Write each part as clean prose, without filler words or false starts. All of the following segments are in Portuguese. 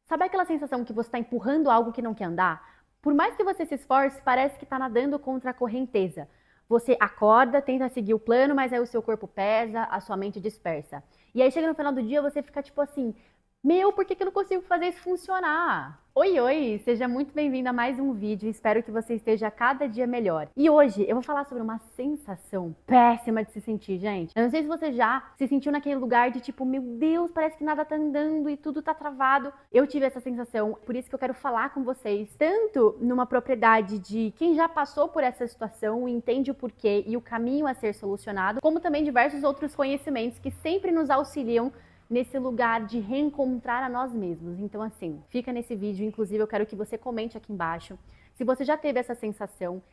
Sabe aquela sensação que você está empurrando algo que não quer andar? Por mais que você se esforce, parece que está nadando contra a correnteza. Você acorda, tenta seguir o plano, mas aí o seu corpo pesa, a sua mente dispersa. E aí chega no final do dia, você fica tipo assim, meu, por que que eu não consigo fazer isso funcionar? Oi, oi! Seja muito bem-vindo a mais um vídeo. Espero que você esteja cada dia melhor. E hoje eu vou falar sobre uma sensação péssima de se sentir, gente. Eu não sei se você já se sentiu naquele lugar de tipo, meu Deus, parece que nada tá andando e tudo tá travado. Eu tive essa sensação, por isso que eu quero falar com vocês, tanto numa propriedade de quem já passou por essa situação, entende o porquê e o caminho a ser solucionado, como também diversos outros conhecimentos que sempre nos auxiliam nesse lugar de reencontrar a nós mesmos. Então, assim, fica nesse vídeo. Inclusive, eu quero que você comente aqui embaixo se você já teve essa sensação,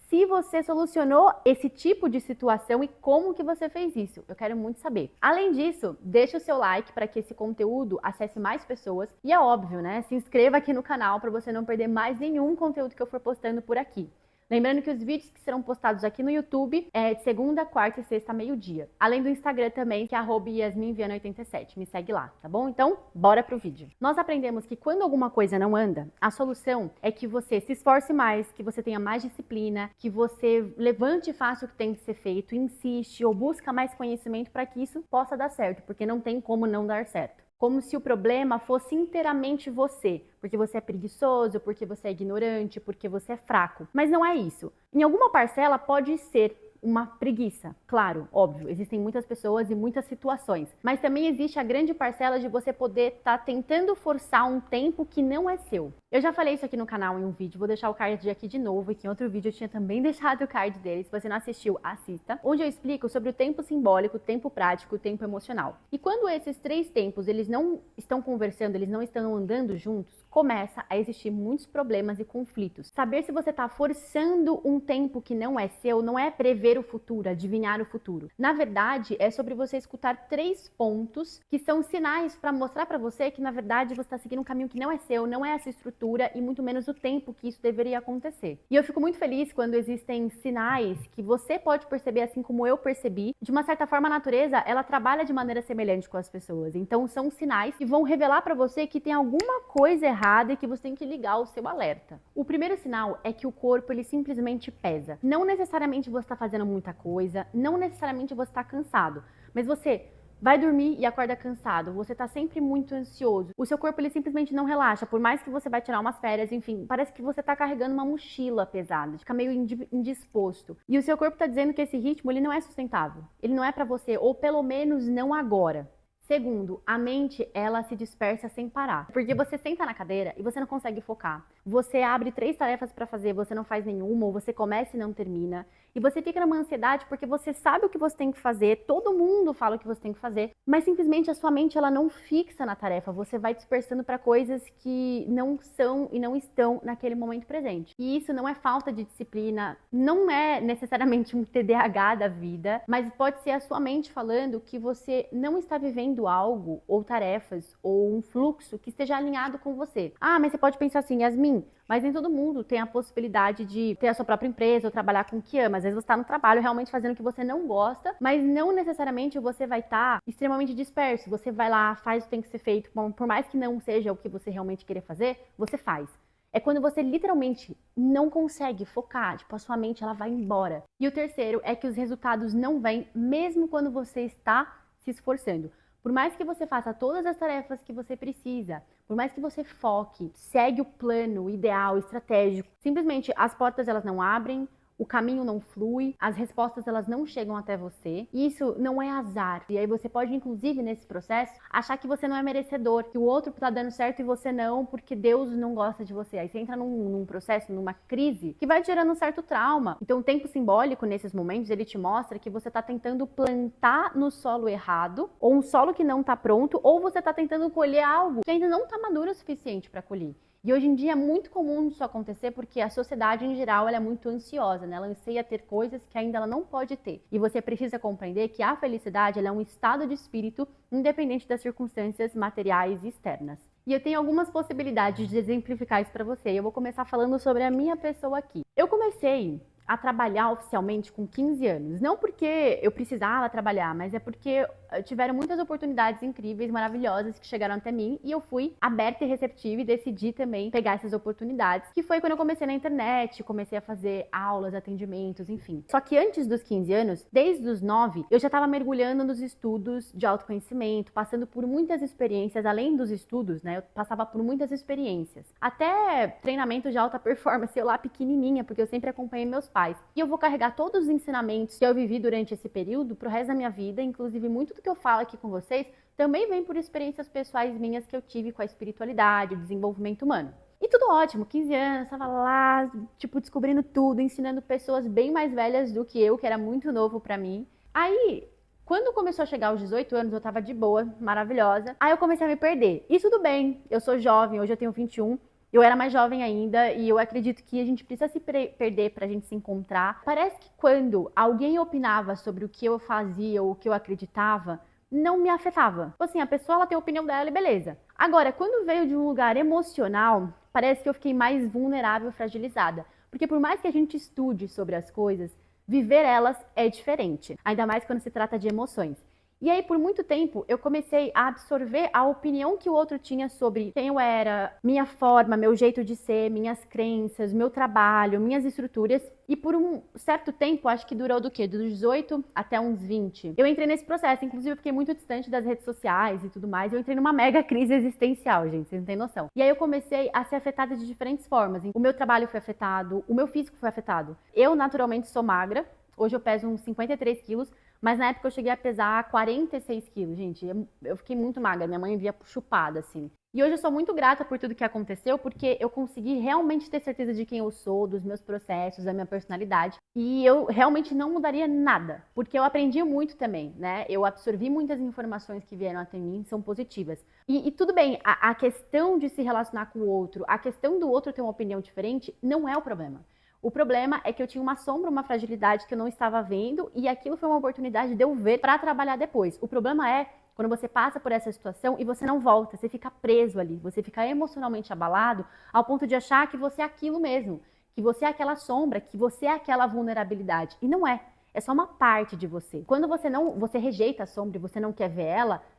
se você solucionou esse tipo de situação e como que você fez isso. Eu quero muito saber. Além disso, deixa o seu like para que esse conteúdo acesse mais pessoas. E é óbvio, né? Se inscreva aqui no canal para você não perder mais nenhum conteúdo que eu for postando por aqui. Lembrando que os vídeos que serão postados aqui no YouTube é de segunda, quarta e sexta, meio-dia. Além do Instagram também, que é @yasminviana87. Me segue lá, tá bom? Então, bora pro vídeo. Nós aprendemos que quando alguma coisa não anda, a solução é que você se esforce mais, que você tenha mais disciplina, que você levante e faça o que tem que ser feito, insiste ou busca mais conhecimento para que isso possa dar certo, porque não tem como não dar certo. Como se o problema fosse inteiramente você, porque você é preguiçoso, porque você é ignorante, porque você é fraco. Mas não é isso. Em alguma parcela pode ser uma preguiça, claro, óbvio, existem muitas pessoas e muitas situações, mas também existe a grande parcela de você poder estar tentando forçar um tempo que não é seu. Eu já falei isso aqui no canal em um vídeo, vou deixar o card aqui de novo, e que em outro vídeo eu tinha também deixado o card dele, se você não assistiu, assista, onde eu explico sobre o tempo simbólico, o tempo prático e o tempo emocional. E quando esses três tempos, eles não estão conversando, eles não estão andando juntos, começa a existir muitos problemas e conflitos. Saber se você está forçando um tempo que não é seu, não é prever o futuro, adivinhar o futuro. Na verdade, é sobre você escutar três pontos que são sinais para mostrar para você que, na verdade, você está seguindo um caminho que não é seu, não é essa estrutura e muito menos o tempo que isso deveria acontecer. E eu fico muito feliz quando existem sinais que você pode perceber, assim como eu percebi. De uma certa forma, a natureza, ela trabalha de maneira semelhante com as pessoas. Então, são sinais que vão revelar para você que tem alguma coisa errada e que você tem que ligar o seu alerta. O primeiro sinal é que o corpo, ele simplesmente pesa. Não necessariamente você está fazendo muita coisa, não necessariamente você está cansado, mas você vai dormir e acorda cansado, você tá sempre muito ansioso. O seu corpo, ele simplesmente não relaxa, por mais que você vai tirar umas férias, enfim, parece que você tá carregando uma mochila pesada, fica meio indisposto. E o seu corpo tá dizendo que esse ritmo, ele não é sustentável. Ele não é pra você, ou pelo menos não agora. Segundo, a mente, ela se dispersa sem parar. Porque você senta na cadeira e você não consegue focar. Você abre 3 tarefas para fazer, você não faz nenhuma, ou você começa e não termina. E você fica numa ansiedade porque você sabe o que você tem que fazer, todo mundo fala o que você tem que fazer, mas simplesmente a sua mente, ela não fixa na tarefa. Você vai dispersando para coisas que não são e não estão naquele momento presente. E isso não é falta de disciplina, não é necessariamente um TDAH da vida, mas pode ser a sua mente falando que você não está vivendo algo, ou tarefas, ou um fluxo que esteja alinhado com você. Ah, mas você pode pensar assim, Yasmin, mas nem todo mundo tem a possibilidade de ter a sua própria empresa ou trabalhar com o que ama. Às vezes você está no trabalho realmente fazendo o que você não gosta, mas não necessariamente você vai estar extremamente disperso. Você vai lá, faz o que tem que ser feito, por mais que não seja o que você realmente querer fazer, você faz. É quando você literalmente não consegue focar, tipo, a sua mente, ela vai embora. E o terceiro é que os resultados não vêm mesmo quando você está se esforçando. Por mais que você faça todas as tarefas que você precisa, por mais que você foque, segue o plano ideal, estratégico, simplesmente as portas, elas não abrem, o caminho não flui, as respostas, elas não chegam até você. E isso não é azar. E aí você pode, inclusive, nesse processo, achar que você não é merecedor, que o outro tá dando certo e você não, porque Deus não gosta de você. Aí você entra num processo, numa crise, que vai gerando um certo trauma. Então o tempo simbólico, nesses momentos, ele te mostra que você tá tentando plantar no solo errado, ou um solo que não tá pronto, ou você tá tentando colher algo que ainda não tá maduro o suficiente para colher. E hoje em dia é muito comum isso acontecer porque a sociedade em geral, ela é muito ansiosa, né? Ela anseia ter coisas que ainda ela não pode ter. E você precisa compreender que a felicidade, ela é um estado de espírito independente das circunstâncias materiais externas. E eu tenho algumas possibilidades de exemplificar isso para você. Eu vou começar falando sobre a minha pessoa aqui. Eu comecei a trabalhar oficialmente com 15 anos. Não porque eu precisava trabalhar, mas é porque tiveram muitas oportunidades incríveis, maravilhosas que chegaram até mim e eu fui aberta e receptiva e decidi também pegar essas oportunidades, que foi quando eu comecei na internet, comecei a fazer aulas, atendimentos, enfim. Só que antes dos 15 anos, desde os 9, eu já estava mergulhando nos estudos de autoconhecimento, passando por muitas experiências, além dos estudos, né? Eu passava por muitas experiências. Até treinamento de alta performance, eu lá pequenininha, porque eu sempre acompanhei meus pais. E eu vou carregar todos os ensinamentos que eu vivi durante esse período pro resto da minha vida, inclusive muito do que eu falo aqui com vocês também vem por experiências pessoais minhas que eu tive com a espiritualidade, o desenvolvimento humano. E tudo ótimo, 15 anos, tava lá, tipo, descobrindo tudo, ensinando pessoas bem mais velhas do que eu, que era muito novo pra mim. Aí, quando começou a chegar aos 18 anos, eu tava de boa, maravilhosa. Aí eu comecei a me perder. E tudo bem, eu sou jovem, hoje eu tenho 21. Eu era mais jovem ainda e eu acredito que a gente precisa se perder pra gente se encontrar. Parece que quando alguém opinava sobre o que eu fazia ou o que eu acreditava, não me afetava. Assim, a pessoa ela tem a opinião dela e beleza. Agora, quando veio de um lugar emocional, parece que eu fiquei mais vulnerável, fragilizada. Porque por mais que a gente estude sobre as coisas, viver elas é diferente. Ainda mais quando se trata de emoções. E aí, por muito tempo, eu comecei a absorver a opinião que o outro tinha sobre quem eu era, minha forma, meu jeito de ser, minhas crenças, meu trabalho, minhas estruturas. E por um certo tempo, acho que durou do quê? Dos 18 até uns 20. Eu entrei nesse processo, inclusive eu fiquei muito distante das redes sociais e tudo mais. Eu entrei numa mega crise existencial, gente, vocês não têm noção. E aí eu comecei a ser afetada de diferentes formas. O meu trabalho foi afetado, o meu físico foi afetado. Eu, naturalmente, sou magra. Hoje eu peso uns 53 quilos. Mas na época eu cheguei a pesar 46 quilos, gente. Eu fiquei muito magra, minha mãe via chupada, assim. E hoje eu sou muito grata por tudo que aconteceu, porque eu consegui realmente ter certeza de quem eu sou, dos meus processos, da minha personalidade. E eu realmente não mudaria nada, porque eu aprendi muito também, né? Eu absorvi muitas informações que vieram até mim, são positivas. E tudo bem, a questão de se relacionar com o outro, a questão do outro ter uma opinião diferente, não é o problema. O problema é que eu tinha uma sombra, uma fragilidade que eu não estava vendo e aquilo foi uma oportunidade de eu ver para trabalhar depois. O problema é quando você passa por essa situação e você não volta, você fica preso ali, você fica emocionalmente abalado ao ponto de achar que você é aquilo mesmo, que você é aquela sombra, que você é aquela vulnerabilidade. E não é. É só uma parte de você. Quando você rejeita a sombra e você não quer ver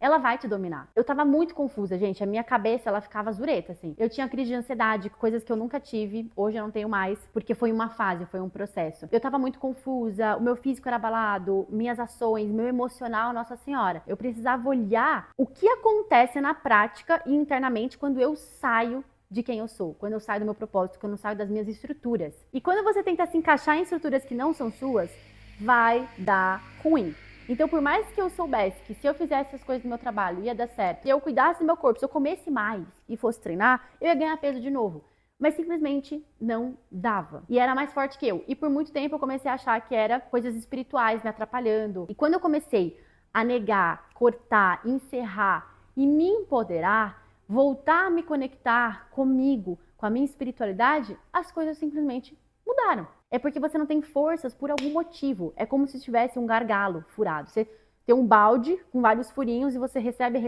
ela vai te dominar. Eu tava muito confusa, gente. A minha cabeça, ela ficava zureta, assim. Eu tinha crise de ansiedade, coisas que eu nunca tive. Hoje eu não tenho mais, porque foi uma fase, foi um processo. Eu tava muito confusa, o meu físico era abalado, minhas ações, meu emocional, Nossa Senhora. Eu precisava olhar o que acontece na prática e internamente quando eu saio de quem eu sou, quando eu saio do meu propósito, quando eu saio das minhas estruturas. E quando você tenta se encaixar em estruturas que não são suas, vai dar ruim. Então, por mais que eu soubesse que se eu fizesse as coisas do meu trabalho ia dar certo, se eu cuidasse do meu corpo, se eu comesse mais e fosse treinar, eu ia ganhar peso de novo. Mas simplesmente não dava. E era mais forte que eu. E por muito tempo eu comecei a achar que era coisas espirituais me atrapalhando. E quando eu comecei a negar, cortar, encerrar e me empoderar, voltar a me conectar comigo, com a minha espiritualidade, as coisas simplesmente mudaram. É porque você não tem forças por algum motivo. É como se tivesse um gargalo furado. Você tem um balde com vários furinhos e você recebe,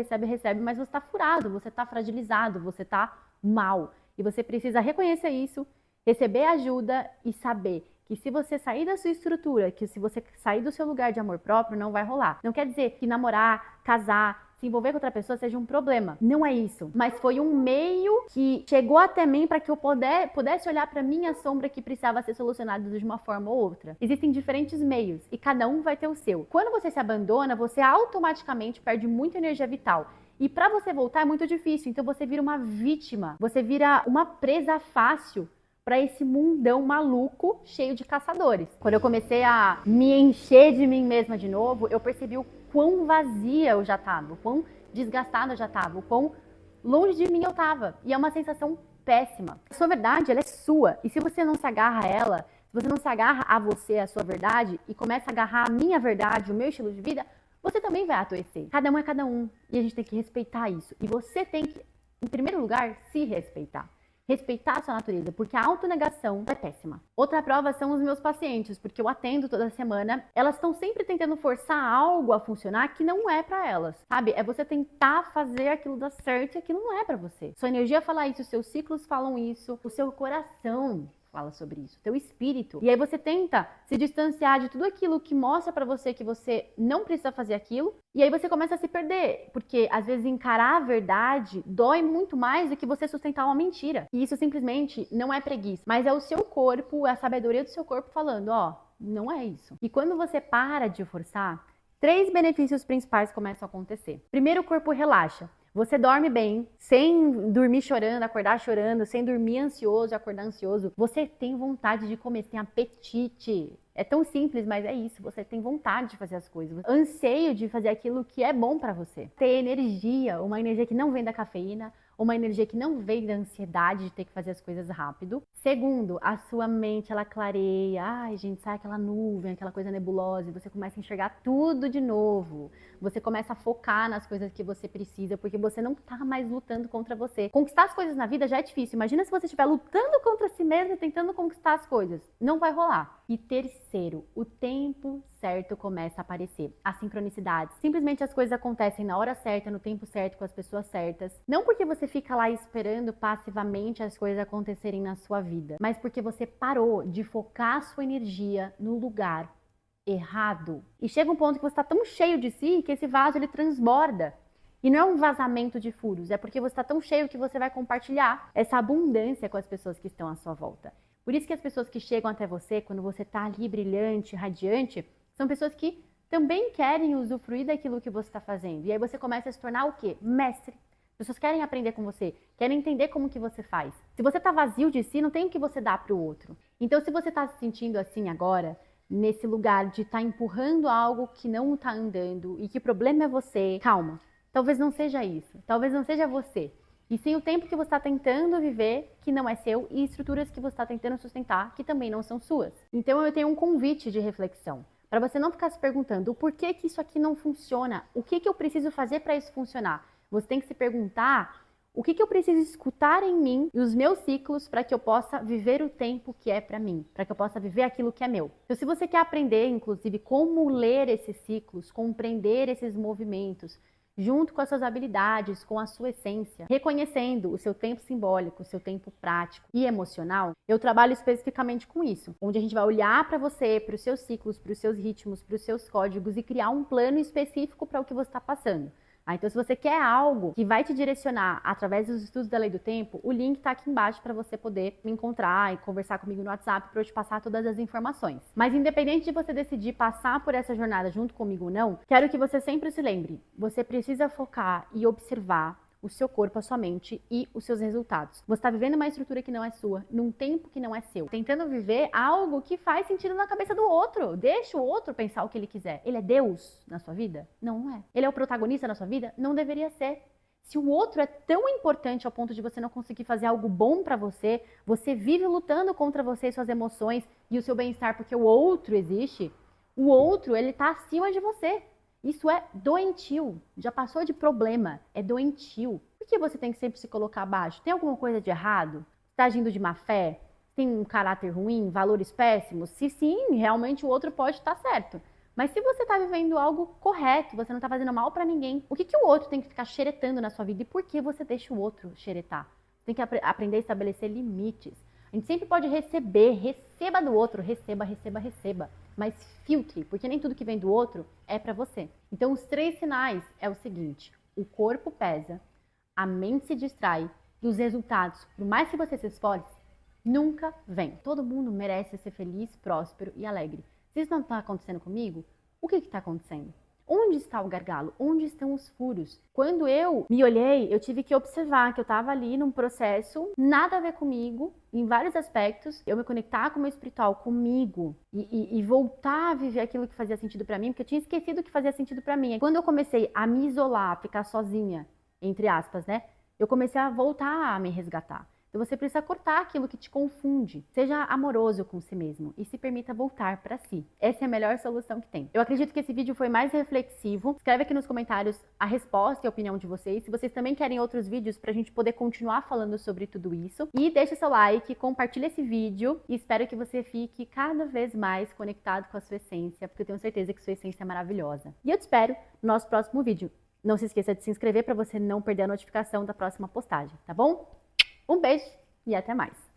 mas você está furado, você está fragilizado, você está mal. E você precisa reconhecer isso, receber ajuda e saber que se você sair da sua estrutura, que se você sair do seu lugar de amor próprio, não vai rolar. Não quer dizer que namorar, casar, se envolver com outra pessoa seja um problema. Não é isso. Mas foi um meio que chegou até mim para que eu pudesse olhar para minha sombra que precisava ser solucionada de uma forma ou outra. Existem diferentes meios e cada um vai ter o seu. Quando você se abandona, você automaticamente perde muita energia vital. E para você voltar é muito difícil. Então você vira uma vítima. Você vira uma presa fácil para esse mundão maluco cheio de caçadores. Quando eu comecei a me encher de mim mesma de novo, eu percebi o quão vazia eu já tava, o quão desgastada eu já tava, o quão longe de mim eu tava. E é uma sensação péssima. A sua verdade, ela é sua. E se você não se agarra a ela, se você não se agarra a você, a sua verdade, e começa a agarrar a minha verdade, o meu estilo de vida, você também vai adoecer. Cada um é cada um. E a gente tem que respeitar isso. E você tem que, em primeiro lugar, se respeitar. Respeitar a sua natureza, porque a autonegação é péssima. Outra prova são os meus pacientes, porque eu atendo toda semana. Elas estão sempre tentando forçar algo a funcionar que não é pra elas, sabe? É você tentar fazer aquilo dar certo e aquilo não é pra você. Sua energia fala isso, os seus ciclos falam isso, o seu coração fala sobre isso, teu espírito. E aí você tenta se distanciar de tudo aquilo que mostra pra você que você não precisa fazer aquilo, e aí você começa a se perder, porque às vezes encarar a verdade dói muito mais do que você sustentar uma mentira. E isso simplesmente não é preguiça, mas é o seu corpo, é a sabedoria do seu corpo falando, ó, não é isso. E quando você para de forçar, 3 benefícios principais começam a acontecer. Primeiro, o corpo relaxa. Você dorme bem, sem dormir chorando, acordar chorando, sem dormir ansioso, acordar ansioso. Você tem vontade de comer, tem apetite. É tão simples, mas é isso. Você tem vontade de fazer as coisas. Anseio de fazer aquilo que é bom pra você. Ter energia, uma energia que não vem da cafeína, uma energia que não vem da ansiedade de ter que fazer as coisas rápido. Segundo, a sua mente, ela clareia. Ai, gente, sai aquela nuvem, aquela coisa nebulosa e você começa a enxergar tudo de novo. Você começa a focar nas coisas que você precisa, porque você não tá mais lutando contra você. Conquistar as coisas na vida já é difícil. Imagina se você estiver lutando contra si mesmo e tentando conquistar as coisas. Não vai rolar. E terceiro, o tempo certo começa a aparecer. A sincronicidade. Simplesmente as coisas acontecem na hora certa, no tempo certo, com as pessoas certas. Não porque você fica lá esperando passivamente as coisas acontecerem na sua vida, mas porque você parou de focar a sua energia no lugar errado. E chega um ponto que você está tão cheio de si que esse vaso ele transborda. E não é um vazamento de furos, é porque você está tão cheio que você vai compartilhar essa abundância com as pessoas que estão à sua volta. Por isso que as pessoas que chegam até você, quando você está ali brilhante, radiante, são pessoas que também querem usufruir daquilo que você está fazendo. E aí você começa a se tornar o quê? Mestre. As pessoas querem aprender com você, querem entender como que você faz. Se você está vazio de si, não tem o que você dar para o outro. Então, se você está se sentindo assim agora, nesse lugar de estar empurrando algo que não está andando e que o problema é você, calma. Talvez não seja isso. Talvez não seja você. E sim o tempo que você está tentando viver, que não é seu, e estruturas que você está tentando sustentar, que também não são suas. Então eu tenho um convite de reflexão. Para você não ficar se perguntando o porquê que isso aqui não funciona, o que eu preciso fazer para isso funcionar. Você tem que se perguntar o que eu preciso escutar em mim e os meus ciclos para que eu possa viver o tempo que é para mim, para que eu possa viver aquilo que é meu. Então, se você quer aprender, inclusive, como ler esses ciclos, compreender esses movimentos, junto com as suas habilidades, com a sua essência, reconhecendo o seu tempo simbólico, o seu tempo prático e emocional, eu trabalho especificamente com isso, onde a gente vai olhar para você, para os seus ciclos, para os seus ritmos, para os seus códigos e criar um plano específico para o que você está passando. Então, se você quer algo que vai te direcionar através dos estudos da Lei do Tempo, o link está aqui embaixo para você poder me encontrar e conversar comigo no WhatsApp para eu te passar todas as informações. Mas independente de você decidir passar por essa jornada junto comigo ou não, quero que você sempre se lembre, você precisa focar e observar o seu corpo, a sua mente e os seus resultados. Você está vivendo uma estrutura que não é sua, num tempo que não é seu. Tentando viver algo que faz sentido na cabeça do outro. Deixa o outro pensar o que ele quiser. Ele é Deus na sua vida? Não é. Ele é o protagonista na sua vida? Não deveria ser. Se o outro é tão importante ao ponto de você não conseguir fazer algo bom pra você, você vive lutando contra você e suas emoções e o seu bem-estar porque o outro existe, o outro, ele tá acima de você. Isso é doentio, já passou de problema, é doentio. Por que você tem que sempre se colocar abaixo? Tem alguma coisa de errado? Está agindo de má fé? Tem um caráter ruim, valores péssimos? Se sim, realmente o outro pode estar certo. Mas se você está vivendo algo correto, você não está fazendo mal para ninguém, o que o outro tem que ficar xeretando na sua vida e por que você deixa o outro xeretar? Você tem que aprender a estabelecer limites. A gente sempre pode receber, receba do outro, receba, receba, receba. Mas filtre, porque nem tudo que vem do outro é para você. Então, os 3 sinais é o seguinte: o corpo pesa, a mente se distrai e os resultados, por mais que você se esforce, nunca vem. Todo mundo merece ser feliz, próspero e alegre. Se isso não está acontecendo comigo, o que está acontecendo? Onde está o gargalo? Onde estão os furos? Quando eu me olhei, eu tive que observar que eu estava ali num processo nada a ver comigo, em vários aspectos, eu me conectar com o meu espiritual, comigo, e voltar a viver aquilo que fazia sentido pra mim, porque eu tinha esquecido o que fazia sentido pra mim. Quando eu comecei a me isolar, a ficar sozinha, entre aspas, né? Eu comecei a voltar a me resgatar. Então você precisa cortar aquilo que te confunde. Seja amoroso com si mesmo e se permita voltar para si. Essa é a melhor solução que tem. Eu acredito que esse vídeo foi mais reflexivo. Escreve aqui nos comentários a resposta e a opinião de vocês. Se vocês também querem outros vídeos para a gente poder continuar falando sobre tudo isso. E deixa seu like, compartilha esse vídeo e espero que você fique cada vez mais conectado com a sua essência, porque eu tenho certeza que sua essência é maravilhosa. E eu te espero no nosso próximo vídeo. Não se esqueça de se inscrever para você não perder a notificação da próxima postagem, tá bom? Um beijo e até mais!